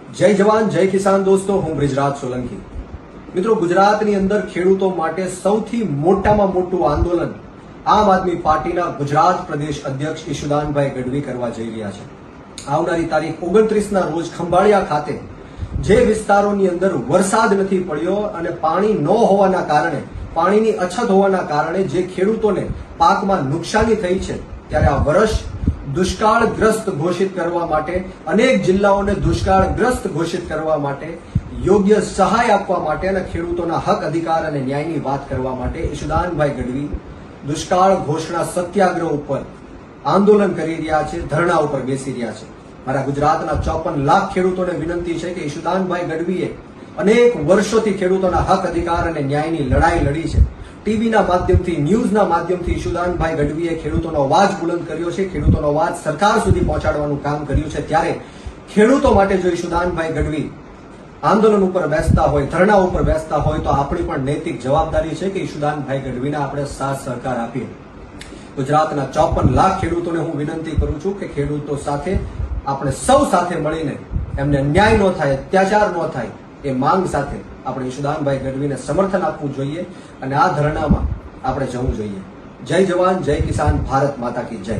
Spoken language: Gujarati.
જય જવાન જય કિસાન દોસ્તો, હું બ્રિજરાજ સોલંકી। મિત્રો, ગુજરાતની અંદર ખેડૂતો માટે સૌથી મોટામાં મોટું આંદોલન આમ આદમી પાર્ટીના ગુજરાત પ્રદેશ અધ્યક્ષ ઈશુદાનભાઈ ગઢવી કરવા જઈ રહ્યા છે। આવનારી તારીખ 29ના રોજ ખંભાળિયા ખાતે જે વિસ્તારોની અંદર વરસાદ નથી પડ્યો અને પાણી ન હોવાના કારણે, પાણીની અછત હોવાના કારણે જે ખેડૂતોને પાકમાં નુકસાની થઈ છે, ત્યારે આ વર્ષ દુષ્કાળગ્રસ્ત ઘોષિત કરવા માટે, અનેક જિલ્લાઓને દુષ્કાળગ્રસ્ત ઘોષિત કરવા માટે, યોગ્ય સહાય આપવા માટે અને ખેડૂતોના હક, અધિકાર અને ન્યાયની વાત કરવા માટે ઈશુદાનભાઈ ગઢવી દુષ્કાળ ઘોષણા સત્યાગ્રહ ઉપર આંદોલન કરી રહ્યા છે, ધરણા ઉપર બેસી રહ્યા છે। મારા ગુજરાતના 54 લાખ ખેડૂતોને વિનંતી છે કે ઈશુદાનભાઈ ગઢવીએ અનેક વર્ષોથી ખેડૂતોના હક, અધિકાર અને ન્યાયની લડાઈ લડી છે। ટીવીના માધ્યમથી, ન્યૂઝના માધ્યમથી ઈશુદાનભાઈ ગઢવીએ ખેડૂતોનો અવાજ બુલંદ કર્યો છે, ખેડૂતોનો અવાજ સરકાર સુધી પહોંચાડવાનું કામ કર્યું છે। ત્યારે ખેડૂતો માટે જો ઈશુદાનભાઈ ગઢવી આંદોલન ઉપર બેસતા હોય, ધરણા ઉપર બેસતા હોય, તો આપણી પણ નૈતિક જવાબદારી છે કે ઈશુદાનભાઈ ગઢવીને આપણે સાથ સહકાર આપીએ। ગુજરાતના 54 લાખ ખેડૂતોને હું વિનંતી કરું છું કે ખેડૂતો સાથે આપણે સૌ સાથે મળીને એમને ન્યાય ન થાય, અત્યાચાર ન થાય, એ માંગ સાથે આપણે ઈશુદાનભાઈ ગઢવીને સમર્થન આપવું જોઈએ અને આ ધરણામાં આપણે જવું જોઈએ। જય જવાન જય કિસાન, ભારત માતા કી જય।